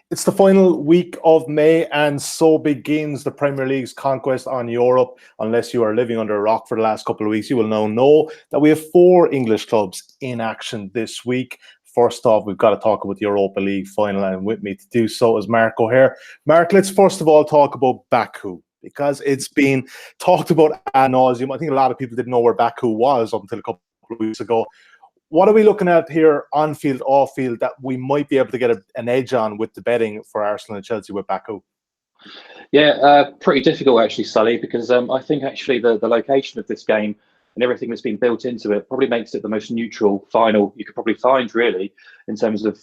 It's the final week of May, and so begins the Premier League's conquest on Europe. Unless you are living under a rock for the last couple of weeks, you will now know that we have 4 English clubs in action this week. First off, we've got to talk about the Europa League final, and with me to do so is Mark O'Hare. Mark, let's first of all talk about Baku, because it's been talked about ad nauseum. I think a lot of people didn't know where Baku was up until a couple of weeks ago. What are we looking at here on field, off field, that we might be able to get an edge on with the betting for Arsenal and Chelsea with Baku? Yeah, pretty difficult actually, Sully, because I think actually the location of this game and everything that's been built into it probably makes it the most neutral final you could probably find, really, in terms of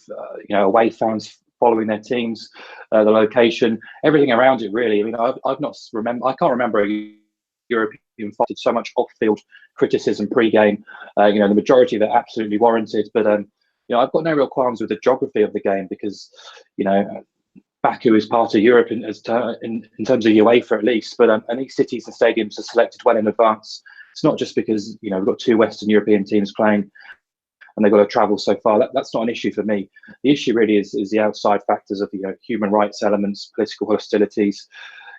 away fans following their teams, the location, everything around it. Really, I mean, I can't remember a European fight so much off-field criticism pre-game. The majority of it absolutely warranted, but I've got no real qualms with the geography of the game because Baku is part of Europe in terms of UEFA at least, but and these cities and stadiums are selected well in advance. It's not just because we've got 2 Western European teams playing and they've got to travel so far. That's not an issue for me. The issue really is the outside factors of human rights elements, political hostilities.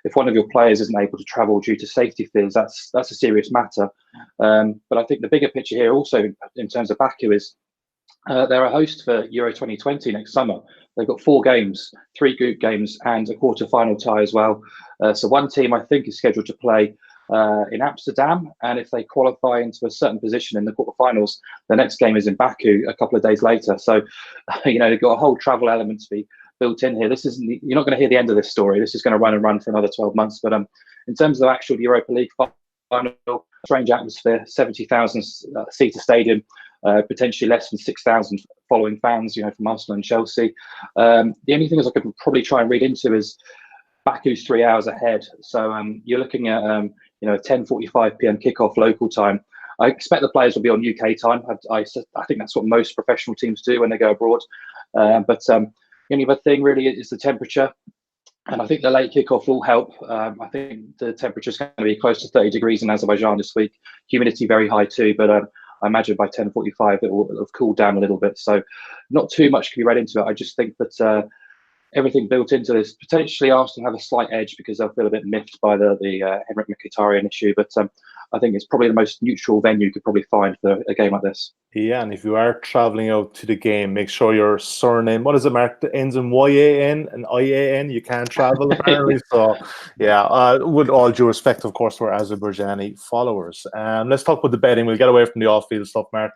If one of your players isn't able to travel due to safety fears, that's a serious matter. But I think the bigger picture here also in terms of Baku is they're a host for Euro 2020 next summer. They've got 4 games, 3 group games and a quarter-final tie as well. So one team I think is scheduled to play in Amsterdam, and if they qualify into a certain position in the quarterfinals, the next game is in Baku a couple of days later. So they've got a whole travel element to be built in here. You're not going to hear the end of this story. This is going to run for another 12 months. But in terms of the actual Europa League final, strange atmosphere, 70,000 seater stadium, potentially less than 6,000 following fans, from Arsenal and Chelsea. The only thing I could probably try and read into is Baku's 3 hours ahead. So you're looking at a 10:45 p.m. kickoff local time. I expect the players will be on UK time. I think that's what most professional teams do when they go abroad. But the only other thing really is the temperature. And I think the late kickoff will help. I think the temperature is going to be close to 30 degrees in Azerbaijan this week. Humidity very high too, but I imagine by 10:45 it will have cooled down a little bit. So not too much can be read into it. I just think that everything built into this, potentially Arsenal have a slight edge because they'll feel a bit miffed by the Henrik Mkhitaryan issue. But I think it's probably the most neutral venue you could probably find for a game like this. Yeah, and if you are traveling out to the game, make sure your surname, what is it, Mark, that ends in YAN and IAN. You can't travel apparently. So yeah, with all due respect, of course, to our Azerbaijani followers. Let's talk about the betting. We'll get away from the off-field stuff, Mark.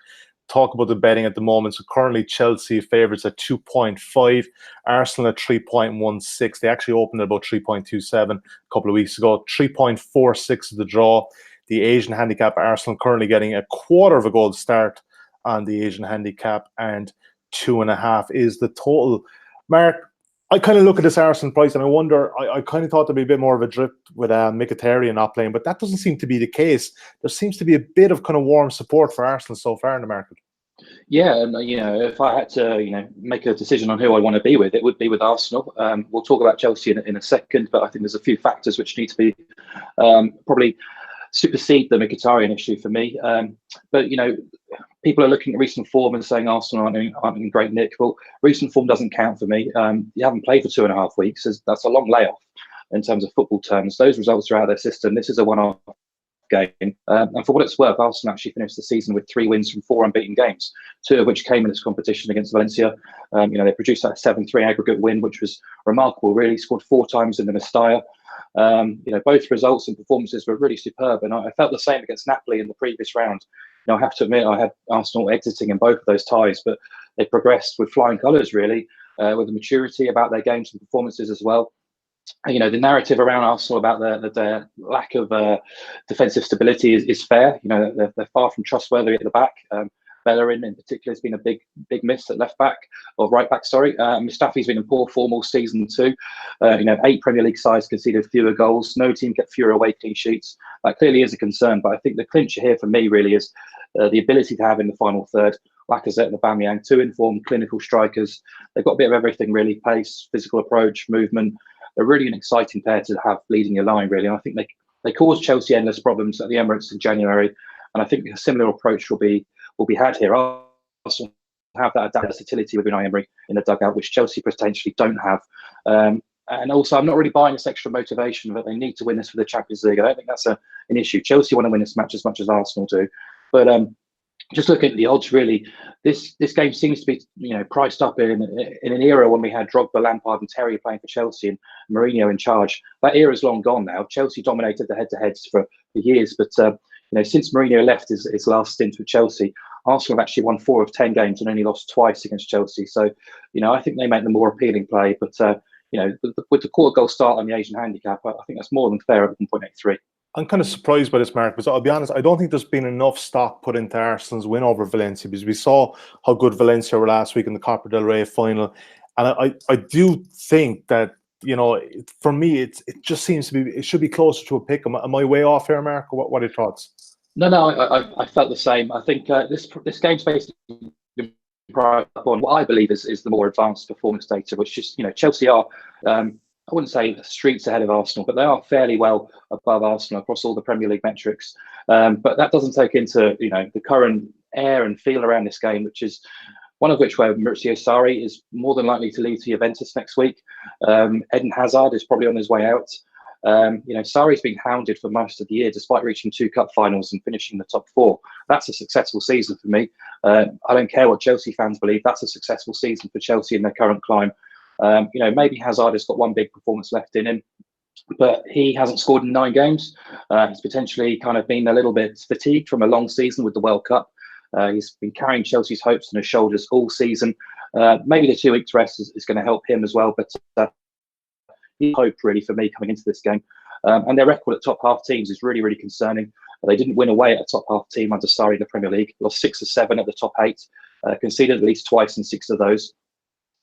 Talk about the betting at the moment. So currently Chelsea favourites at 2.5, Arsenal at 3.16. They actually opened at about 3.27 a couple of weeks ago. 3.46 is the draw. The Asian handicap, Arsenal currently getting a quarter of a goal start on the Asian handicap, and 2.5 is the total. Mark, I kind of look at this Arsenal price and I wonder, I kind of thought there'd be a bit more of a drip with Mkhitaryan not playing, but that doesn't seem to be the case. There seems to be a bit of kind of warm support for Arsenal so far in the market. Yeah, and if I had to, make a decision on who I want to be with, it would be with Arsenal. We'll talk about Chelsea in a second, but I think there's a few factors which need to be probably supersede the Mkhitaryan issue for me. But people are looking at recent form and saying Arsenal aren't in great nick. Well, recent form doesn't count for me. You haven't played for 2.5 weeks. That's a long layoff in terms of football terms. Those results are out of their system. This is a one-off game. And for what it's worth, Arsenal actually finished the season with 3 wins from 4 unbeaten games, 2 of which came in this competition against Valencia. They produced that 7-3 aggregate win, which was remarkable, really. Scored 4 times in the Mestalla. Both results and performances were really superb, and I felt the same against Napoli in the previous round. I have to admit I had Arsenal exiting in both of those ties, but they progressed with flying colours, really, with the maturity about their games and performances as well. The narrative around Arsenal about their lack of defensive stability is fair. They're far from trustworthy at the back. Bellerin in particular has been a big miss at left back, or right back, sorry. Mustafi's been in poor form all season too. 8 Premier League sides conceded fewer goals. No team get fewer away clean sheets. That clearly is a concern, but I think the clincher here for me really is the ability to have in the final third Lacazette and Aubameyang, 2 informed clinical strikers. They've got a bit of everything really: pace, physical approach, movement. They're really an exciting pair to have leading your line, really. And I think they caused Chelsea endless problems at the Emirates in January, and I think a similar approach will be had here. Arsenal have that versatility with Unai Emery in the dugout, which Chelsea potentially don't have. And also, I'm not really buying this extra motivation that they need to win this for the Champions League. I don't think that's an issue. Chelsea want to win this match as much as Arsenal do. But just looking at the odds, really, this game seems to be priced up in an era when we had Drogba, Lampard, and Terry playing for Chelsea and Mourinho in charge. That era's long gone now. Chelsea dominated the head-to-heads for years, but since Mourinho left his last stint with Chelsea, Arsenal have actually won 4 of 10 games and only lost twice against Chelsea. So, I think they make the more appealing play. But with the quarter goal start on the Asian handicap, I think that's more than fair at 1.83. I'm kind of surprised by this, Mark, because I'll be honest, I don't think there's been enough stock put into Arsenal's win over Valencia, because we saw how good Valencia were last week in the Copa del Rey final. And I do think that, for me, it just seems to be, it should be closer to a pick. Am I way off here, Mark? What are your thoughts? No, I felt the same. I think this game's basically on what I believe is the more advanced performance data, which is, Chelsea are, I wouldn't say streets ahead of Arsenal, but they are fairly well above Arsenal across all the Premier League metrics. But that doesn't take into, the current air and feel around this game, which is one of which where Maurizio Sarri is more than likely to leave to Juventus next week. Eden Hazard is probably on his way out. Sarri's been hounded for most of the year, despite reaching 2 cup finals and finishing the top 4. That's a successful season for me. I don't care what Chelsea fans believe. That's a successful season for Chelsea in their current climb. Maybe Hazard has got one big performance left in him, but he hasn't scored in 9 games. He's potentially kind of been a little bit fatigued from a long season with the World Cup. He's been carrying Chelsea's hopes on his shoulders all season. Maybe the 2 weeks rest is going to help him as well, but hope really for me coming into this game. And their record at top half teams is really, really concerning. They didn't win away at a top half team under Sarri in the Premier League. Lost 6 or 7 at the top 8, conceded at least twice in 6 of those.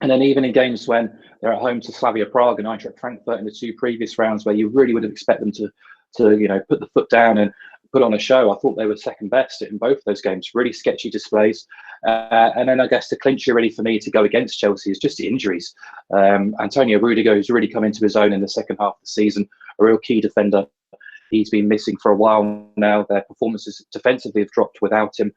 And then even in games when they're at home to Slavia Prague and Eintracht Frankfurt in the 2 previous rounds, where you really would have expected them to put the foot down and put on a show, I thought they were second best in both those games. Really sketchy displays. And then I guess the clincher really for me to go against Chelsea is just the injuries. Antonio Rudiger, who's really come into his own in the second half of the season, a real key defender. He's been missing for a while now. Their performances defensively have dropped without him.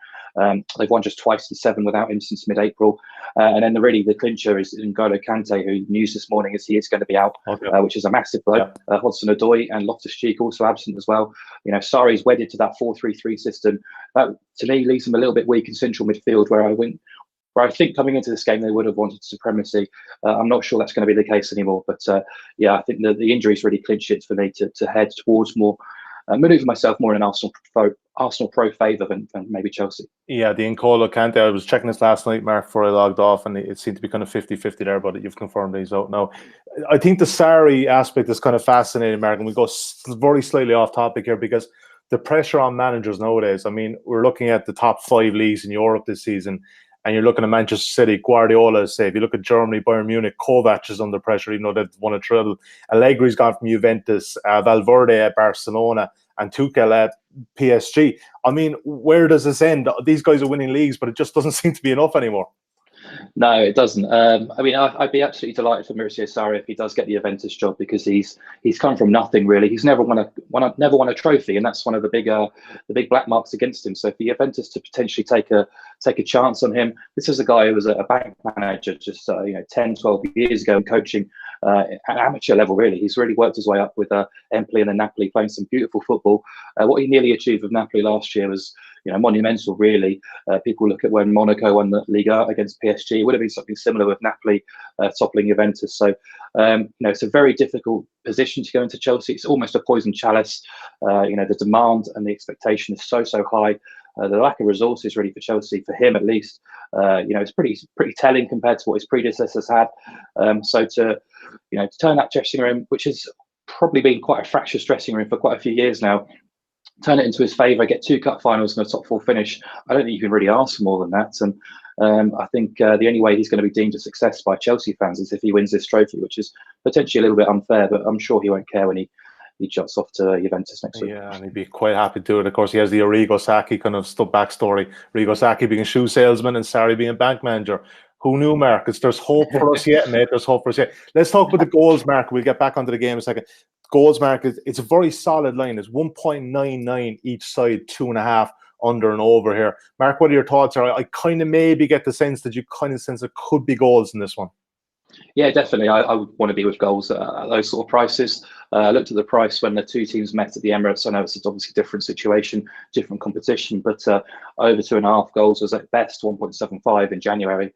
They've won just twice in 7 without him since mid-April. And then the clincher is N'Golo Kante, who news this morning is he is going to be out, which is a massive blow. Yeah. Hudson-Odoi and Loftus-Cheek also absent as well. Sarri's wedded to that 4-3-3 system. That, to me, leaves them a little bit weak in central midfield, where I think coming into this game they would have wanted supremacy. I'm not sure that's going to be the case anymore. But I think the injuries really clinch it for me to head towards more, manoeuvre myself more in an Arsenal pro favour than maybe Chelsea. Yeah, the N'Golo Kante, I was checking this last night, Mark, before I logged off, and it seemed to be kind of 50-50 there, but you've confirmed that he's out now. I think the Sarri aspect is kind of fascinating, Mark, and we go very slightly off topic here, because the pressure on managers nowadays, I mean, we're looking at the top 5 leagues in Europe this season, and you're looking at Manchester City, Guardiola is safe. You look at Germany, Bayern Munich, Kovac is under pressure, even though they've won a treble. Allegri's gone from Juventus, Valverde at Barcelona, and Tuchel at PSG. I mean, where does this end? These guys are winning leagues, but it just doesn't seem to be enough anymore. No, it doesn't. I'd be absolutely delighted for Maurizio Sarri if he does get the Juventus job, because he's come from nothing really. He's never won a trophy, and that's one of the big black marks against him. So for Juventus to potentially take a chance on him, this is a guy who was a bank manager just 10, 12 years ago, and coaching at amateur level really. He's really worked his way up with Empoli and then Napoli, playing some beautiful football. What he nearly achieved with Napoli last year was monumental, really. People look at when Monaco won the Liga against PSG. It would have been something similar with Napoli toppling Juventus. So, it's a very difficult position to go into Chelsea. It's almost a poison chalice. The demand and the expectation is so high. The lack of resources really for Chelsea, for him at least, it's pretty telling compared to what his predecessors had. So to turn that dressing room, which has probably been quite a fractious dressing room for quite a few years now, turn it into his favour, get 2 cup finals and a top 4 finish. I don't think you can really ask for more than that. And I think the only way he's going to be deemed a success by Chelsea fans is if he wins this trophy, which is potentially a little bit unfair, but I'm sure he won't care when he jumps off to Juventus next week. Yeah, and he'd be quite happy to do it. Of course, he has the Arrigo Sacchi kind of backstory. Arrigo Sacchi being a shoe salesman and Sarri being a bank manager. Who knew, Marcus? There's hope for us yet, mate. There's hope for us yet. Let's talk about the goals, Mark. We'll get back onto the game in a second. Goals, Mark, it's a very solid line. It's 1.99 each side, 2.5. under and over here. Mark, what are your thoughts? I kind of maybe get the sense that you kind of sense there could be goals in this one. Yeah, definitely. I would want to be with goals at those sort of prices. I looked at the price when the two teams met at the Emirates. I know it's obviously a different situation, different competition, but over 2.5 goals was at best 1.75 in January.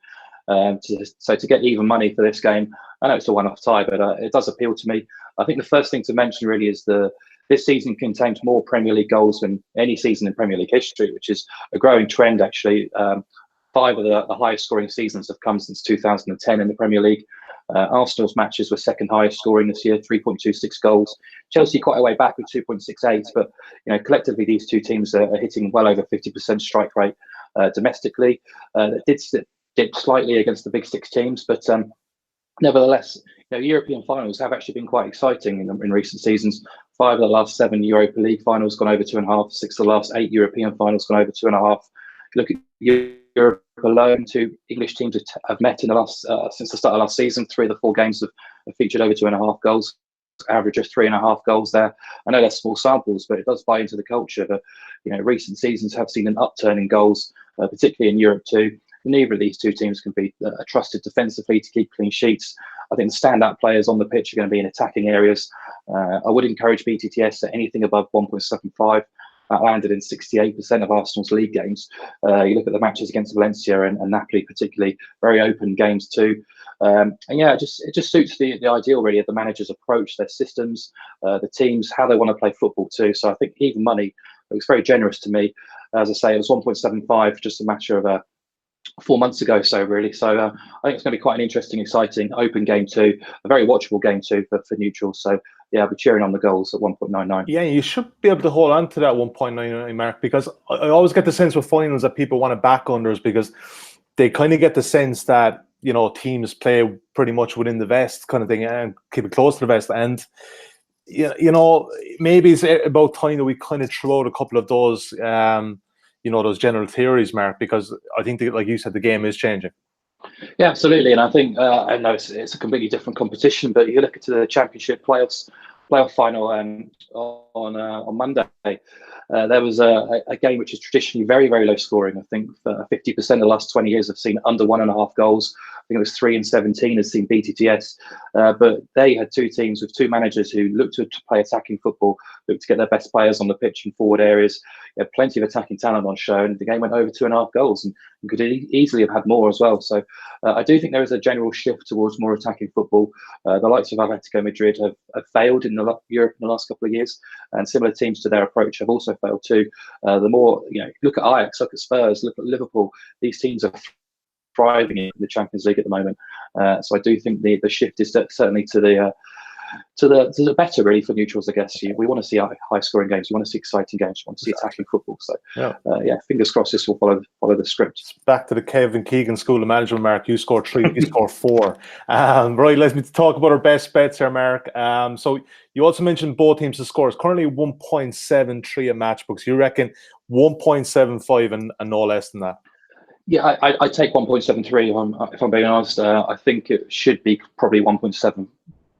So to get even money for this game, I know it's a one-off tie, but it does appeal to me. I think the first thing to mention really is this season contains more Premier League goals than any season in Premier League history, which is a growing trend actually. 5 of the highest scoring seasons have come since 2010 in the Premier League. Arsenal's matches were second highest scoring this year, 3.26 goals. Chelsea quite a way back with 2.68, but collectively these two teams are hitting well over 50% strike rate domestically. It did dip slightly against the big 6 teams, but nevertheless, European finals have actually been quite exciting in recent seasons. 5 of the last 7 Europa League finals gone over 2.5. 6 of the last 8 European finals gone over 2.5. Look at Europe alone, 2 English teams have met in the last since the start of last season. 3 of the 4 games have featured over 2.5 goals. Average of 3.5 goals there. I know they're small samples, but it does buy into the culture that recent seasons have seen an upturn in goals, particularly in Europe too. Neither of these two teams can be trusted defensively to keep clean sheets. I think the standout players on the pitch are going to be in attacking areas. I would encourage BTTS at anything above 1.75. That landed in 68% of Arsenal's league games. You look at the matches against Valencia and Napoli, particularly, very open games too. And yeah, it just suits the ideal really of the manager's approach, their systems, the teams, how they want to play football too. So I think even money looks very generous to me. As I say, it was 1.75 just a matter of 4 months ago, so really. So I think it's going to be quite an interesting, exciting, open game too, a very watchable game too for neutrals. So yeah, I'll be cheering on the goals at 1.99. Yeah, you should be able to hold on to that 1.99 mark, because I always get the sense with finals that people want to back unders because they kind of get the sense that teams play pretty much within the vest kind of thing and keep it close to the vest. And maybe it's about time that we kind of throw out a couple of those those general theories, Mark, because I think that, like you said, the game is changing. Yeah, absolutely. And I think I know it's a completely different competition, but you look at the Championship playoff final on Monday. There was a game which is traditionally very, very low scoring. I think 50% of the last 20 years have seen under 1.5 goals. I think it was 3 and 17 has seen BTTS. But they had 2 teams with 2 managers who looked to play attacking football, looked to get their best players on the pitch in forward areas. They had plenty of attacking talent on show, and the game went over 2.5 goals and could easily have had more as well. So I do think there is a general shift towards more attacking football. The likes of Atletico Madrid have failed in Europe in the last couple of years, and similar teams to their approach have also failed too. The more look at Ajax, look at Spurs, look at Liverpool. These teams are thriving in the Champions League at the moment. So I do think the shift is certainly to the better really for neutrals. I guess we want to see high scoring games. We want to see exciting games. We want to see attacking football. So yeah, fingers crossed this will follow the script. It's back to the Kevin Keegan School of Management, Mark. You scored 3, you scored 4. Right, let's talk about our best bets here, Mark. So you also mentioned both teams to score. It's currently 1.73 at Matchbooks. You reckon 1.75 and no less than that? Yeah, I take 1.73 if I'm being honest. I think it should be probably 1.7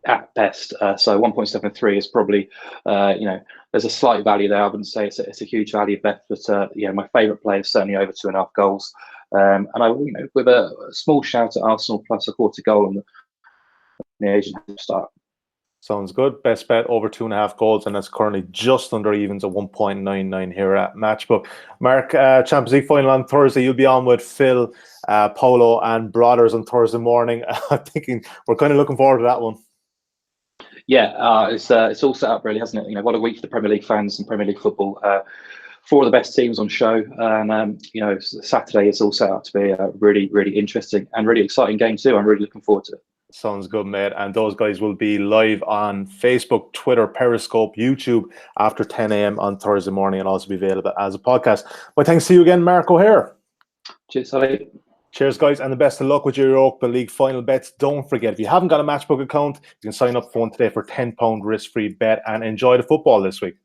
at best. So 1.73 is probably, there's a slight value there. I wouldn't say it's a huge value bet, but my favourite player is certainly over 2.5 goals. And I, with a small shout at Arsenal plus a quarter goal on the Asian start. Sounds good. Best bet over 2.5 goals, and that's currently just under evens at 1.99 here at Matchbook. Mark, Champions League final on Thursday. You'll be on with Phil, Paolo, and Brothers on Thursday morning. I'm thinking we're kind of looking forward to that one. Yeah, it's all set up really, hasn't it? What a week for the Premier League fans and Premier League football. 4 of the best teams on show, and Saturday is all set up to be a really, really interesting and really exciting game too. I'm really looking forward to it. Sounds good, mate. And those guys will be live on Facebook, Twitter, Periscope, YouTube after 10 a.m. on Thursday morning, and also be available as a podcast. But thanks to you again, Mark O'Hare. Cheers, Sully. Cheers, guys, and the best of luck with your Europa League final bets. Don't forget, if you haven't got a Matchbook account, you can sign up for one today for £10 risk-free bet and enjoy the football this week.